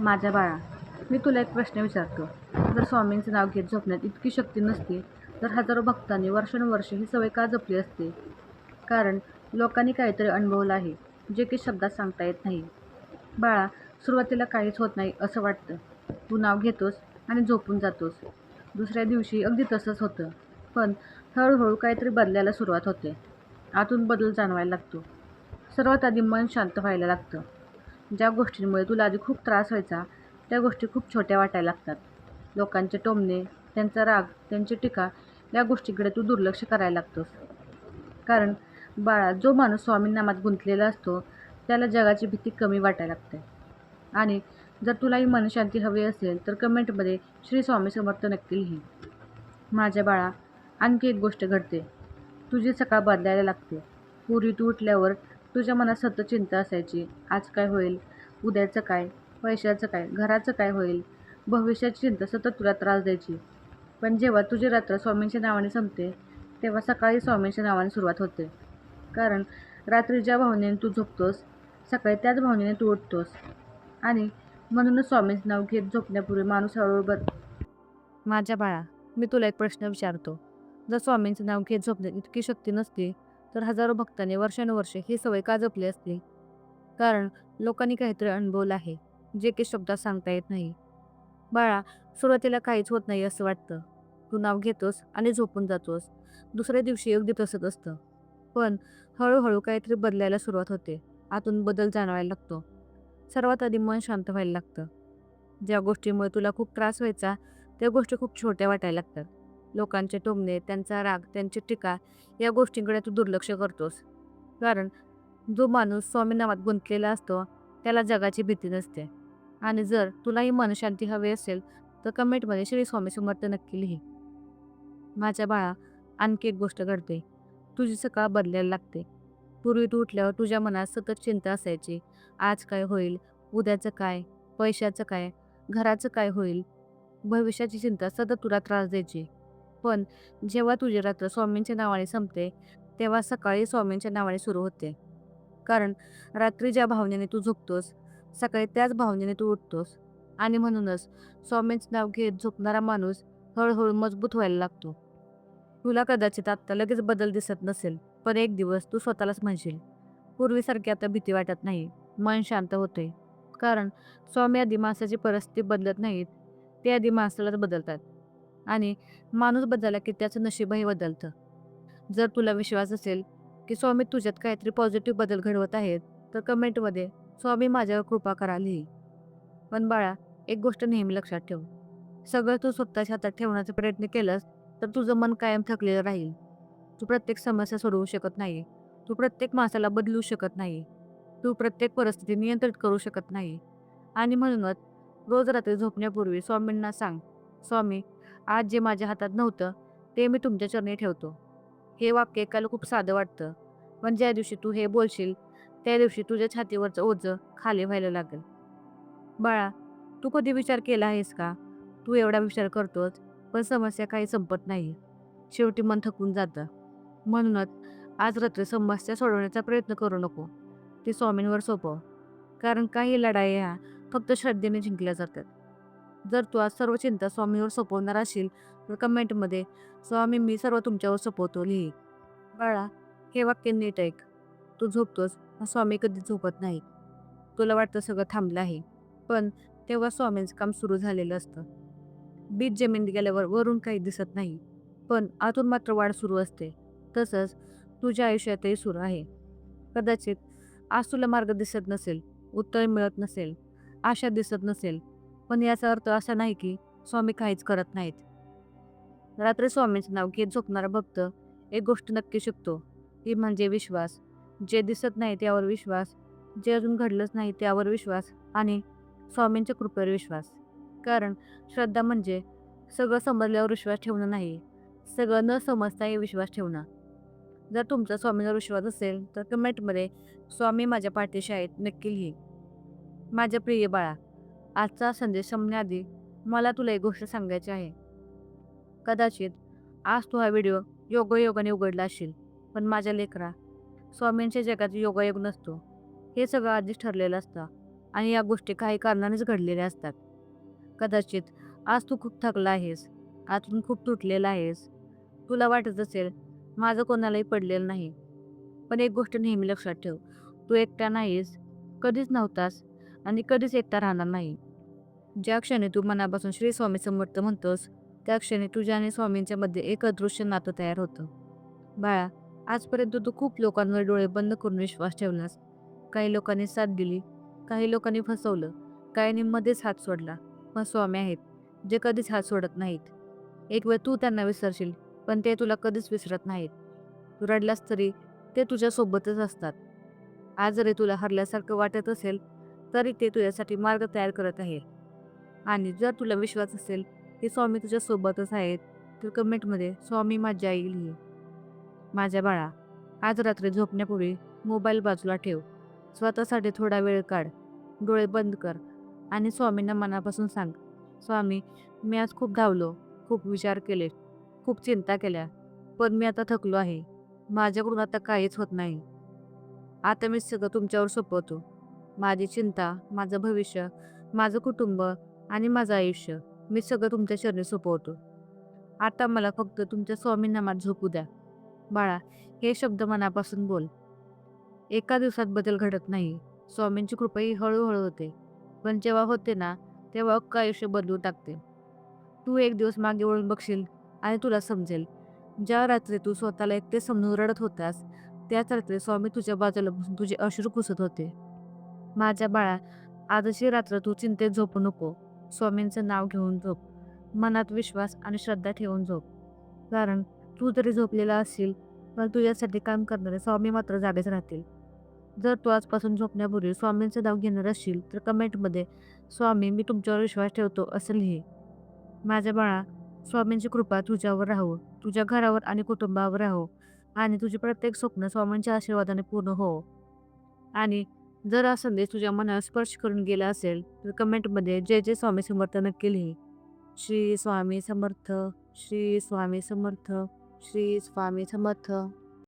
माझ्या बाळा, मी तुला एक प्रश्न विचारतो. जर स्वामींचं नाव घेत झोपण्यात इतकी शक्ती नसती, तर हजारो भक्तांनी वर्षानुवर्षे ही सवय का जपली असते? कारण लोकांनी काहीतरी अनुभवलं आहे, जे की शब्दात सांगता येत नाही. बाळा, सुरुवातीला काहीच होत नाही असं वाटतं. तू नाव घेतोस आणि झोपून जातोस. दुसऱ्या दिवशी अगदी तसंच होतं. पण हळूहळू काहीतरी बदलायला सुरुवात होते. आतून बदल जाणवायला लागतो. सर्वात आधी मन शांत व्हायला लागतं. ज्या गोष्टींमुळे तुला आधी खूप त्रास व्हायचा, त्या गोष्टी खूप छोट्या वाटायला लागतात. लोकांचे टोमणे, त्यांचा राग, त्यांची टीका या गोष्टीकडे तू दुर्लक्ष करायला लागतोस. कारण बाळा, जो माणूस स्वामीनामात गुंतलेला असतो, त्याला जगाची भीती कमी वाटायला लागते. आणि जर तुलाही मनशांती हवी असेल, तर कमेंटमध्ये श्री स्वामी समर्थ नक्की लिही. माझ्या बाळा, आणखी एक गोष्ट घडते. तुझी सकाळ बदलायला लागते. पूर्वी तू उठल्यावर तुझ्या मनात सतत चिंता असायची. आज काय होईल? उद्याचं काय? पैशाचं काय? घराचं काय होईल? भविष्याची चिंता सतत तुला त्रास द्यायची. पण जेव्हा तुझी रात्र स्वामींच्या नावाने संपते, तेव्हा सकाळी स्वामींच्या नावाने सुरुवात होते. कारण रात्री ज्या भावनेने तू झोपतोस, सकाळी त्याच भावनेने तू उठतोस. आणि म्हणूनच स्वामींचं नाव घेत झोपण्यापूर्वी माणूस हळूहळू माझ्या बाळा, मी तुला एक प्रश्न विचारतो. जर स्वामींचं नाव घेत झोपण्यात इतकी शक्ती नसती, तर हजारो भक्तांनी वर्षानुवर्षे ही सवय का जपली असती? कारण लोकांनी काहीतरी अनुभवलं आहे, जे की शब्दात सांगता येत नाही. बाळा, सुरुवातीला काहीच होत नाही असं वाटतं. तू नाव घेतोस आणि झोपून जातोस. दुसऱ्या दिवशी अगदी तसंच असतं. पण हळूहळू काहीतरी बदलायला सुरुवात होते. आतून बदल जाणवायला लागतो. सर्वात आधी मन शांत व्हायला लागतं. ज्या गोष्टीमुळे तुला खूप त्रास व्हायचा, त्या गोष्टी खूप छोट्या वाटायला लागतात. लोकांचे टोमणे, त्यांचा राग, त्यांची टीका या गोष्टींकडे तू दुर्लक्ष करतोस. कारण जो माणूस स्वामी नामात गुंतलेला असतो, त्याला जगाची भीती नसते. आणि जर तुलाही मनशांती हवी असेल, तर कमेंटमध्ये श्री स्वामी समर्थ नक्की लिही. माझ्या बाळा, आणखी एक गोष्ट घडते. तुझी सकाळ बदलायला लागते. पूर्वी तू उठल्यावर तुझ्या मनात सतत चिंता असायची. आज काय होईल? उद्याचं काय? पैशाचं काय? घराचं काय होईल? भविष्याची चिंता सतत तुला त्रास द्यायची. पण जेव्हा तुझी रात्र स्वामींच्या नावाने संपते, तेव्हा सकाळी स्वामींच्या नावाने सुरू होते. कारण रात्री ज्या भावनेने तू झोपतोस, सकाळी त्याच भावनेने तू उठतोस. आणि म्हणूनच स्वामींचं नाव घेत झोपणारा माणूस हळूहळू मजबूत व्हायला लागतो. तुला कदाचित आत्ता लगेच बदल दिसत नसेल, पण एक दिवस तू स्वतःलाच म्हणशील, पूर्वीसारखी आता भीती वाटत नाही, मन शांत होते. कारण स्वामी आधी माणसाची परिस्थिती बदलत नाहीत, ते आधी माणसालाच बदलतात. आणि माणूस बदलला की त्याचं नशीबही बदलतं. जर तुला विश्वास असेल की स्वामी तुझ्यात काहीतरी पॉझिटिव्ह बदल घडवत आहेत, तर कमेंटमध्ये स्वामी माझ्यावर कृपा करा लिही. पण बाळा, एक गोष्ट नेहमी लक्षात ठेव. सगळं तू स्वतःच्या हातात ठेवण्याचा प्रयत्न केलास, तर तुझं मन कायम थकलेलं राहील. तू प्रत्येक समस्या सोडवू शकत नाही. तू प्रत्येक माणसाला बदलू शकत नाही. तू प्रत्येक परिस्थिती नियंत्रित करू शकत नाही. आणि म्हणूनच रोज रात्री झोपण्यापूर्वी स्वामींना सांग, स्वामी, आज जे माझ्या हातात नव्हतं, ते मी तुमच्या चरणी ठेवतो. हे वाक्य ऐकायला खूप साधं वाटतं, पण ज्या दिवशी तू हे बोलशील, त्या दिवशी तुझ्या छातीवरचं ओझं खाली व्हायला लागेल. बाळा, तू कधी विचार केला आहेस का? तू एवढा विचार करतोस, पण समस्या काही संपत नाही. शेवटी मन थकून जातं. म्हणूनच आज रात्री समस्या सोडवण्याचा प्रयत्न करू नको. ती स्वामींवर सोपव. कारण काही लढाई ह्या फक्त श्रद्धेने जिंकल्या जातात. जर तू आज सर्व चिंता स्वामींवर सोपवणार असशील, तर कमेंटमध्ये स्वामी मी सर्व तुमच्यावर सोपवतो लिही. बाळा, हे वाक्य नीट ऐक. तू झोपतोस, पण स्वामी कधी झोपत नाही. तुला वाटतं सगळं थांबलं आहे, पण तेव्हा स्वामींचं काम सुरू झालेलं असतं. बीज जमिनीत गेल्यावर वरून काही दिसत नाही, पण आतून मात्र वाढ सुरू असते. तसंच तुझ्या आयुष्यातही सुरू आहे. कदाचित आज तुला मार्ग दिसत नसेल, उत्तर मिळत नसेल, आशा दिसत नसेल, पण याचा अर्थ असा नाही की स्वामी काहीच करत नाहीत. रात्री स्वामींचं नाव घेत झोपणारा भक्त एक गोष्ट नक्की शिकतो, ती म्हणजे विश्वास. जे दिसत नाही त्यावर विश्वास, जे अजून घडलंच नाही त्यावर विश्वास आणि स्वामींच्या कृपेवर विश्वास. कारण श्रद्धा म्हणजे सगळं समजल्यावर विश्वास ठेवणं नाही, सगळं न समजताही विश्वास ठेवणं. जर तुमचा स्वामींवर विश्वास असेल, तर कमेंटमध्ये स्वामी माझ्या पाठीशी आहेत नक्की लिही. माझ्या प्रिय बाळा, आजचा संदेश संपण्याआधी मला तुला एक गोष्ट सांगायची आहे. कदाचित आज तू हा व्हिडिओ योगायोगाने उघडला असशील, पण माझ्या लेकरा, स्वामींच्या जगात योगायोग नसतो. हे सगळं आधीच ठरलेलं असतं. आणि या गोष्टी काही कारणानेच घडलेल्या असतात. कदाचित आज तू खूप थकला आहेस, आतून खूप तुटलेला आहेस. तुला वाटत असेल, माझं कोणालाही पडलेलं नाही. पण एक गोष्ट नेहमी लक्षात ठेव, तू एकटा नाहीस, कधीच नव्हतास आणि कधीच एकटा राहणार नाही. ज्या क्षणी तू मनापासून श्री स्वामी समर्थ म्हणतोस, त्या क्षणी तुझ्या आणि स्वामींच्या मध्ये एक अदृश्य नातं तयार होतं. बाळा, आजपर्यंत तू खूप लोकांवर डोळे बंद करून विश्वास ठेवलास. काही लोकांनी साथ दिली, काही लोकांनी फसवलं, काहींनी मध्येच हात सोडला. पण स्वामी आहेत, जे कधीच हात सोडत नाहीत. एक वेळ तू त्यांना विसरशील, पण ते तुला कधीच विसरत नाहीत. तू रडलास तरी ते तुझ्यासोबतच असतात. आज जरी तुला हरल्यासारखं वाटत असेल, तरी ते तुझ्यासाठी मार्ग तयार करत आहे. आणि जर तुला विश्वास असेल की स्वामी तुझ्या सोबतच आहेत, तर कमेंटमध्ये स्वामी माझी आई लिही. माझ्या बाळा, आज रात्री झोपण्यापूर्वी मोबाईल बाजूला ठेव. स्वतःसाठी थोडा वेळ काढ. डोळे बंद कर आणि स्वामींना मनापासून सांग, स्वामी, मी आज खूप धावलो, खूप विचार केले, खूप चिंता केल्या, पण मी आता थकलो आहे. माझ्याकडून आता काहीच होत नाही. आता मी सगळं तुमच्यावर सोपवतो. माझी चिंता, माझं भविष्य, माझं कुटुंब आणि माझं आयुष्य मी सगळं तुमच्या चरणी सोपवतो. आता मला फक्त तुमच्या स्वामींनामात झोपू द्या. बाळा, हे शब्द मनापासून बोल. एका दिवसात बदल घडत नाही. स्वामींची कृपा ही हळूहळू होते. पण जेव्हा होते ना, तेव्हा अख्खं आयुष्य बदलून टाकते. तू एक दिवस मागे वळून बघशील आणि तुला समजेल, ज्या रात्री तू स्वतःला एकटे समजून रडत होतास, त्याच रात्री स्वामी तुझ्या बाजूला बसून तुझे अश्रू पुसत होते. माझ्या बाळा, आजची रात्र तू चिंतेत झोपू नको. स्वामींचं नाव घेऊन झोप. मनात विश्वास आणि श्रद्धा ठेवून झोप. कारण तू जरी झोपलेला असशील, पण तुझ्यासाठी काम करणारे स्वामी मात्र जागेच राहतील. जर तू आजपासून झोपण्यापूर्वी स्वामींचं नाव घेणार असशील, तर कमेंटमध्ये स्वामी, मी तुमच्यावर विश्वास ठेवतो असं लिही. माझ्या बाळा, स्वामींची कृपा तुझ्यावर राहो, तुझ्या घरावर आणि कुटुंबावर राहो आणि तुझी प्रत्येक स्वप्न स्वामींच्या आशीर्वादाने पूर्ण हो. आणि जर हा संदेश तुझ्या मनाला स्पर्श करून गेला असेल, तर कमेंटमध्ये जय जय स्वामी समर्थ नक्की लिही. श्री स्वामी समर्थ, श्री स्वामी समर्थ, श्री स्वामी समर्थ.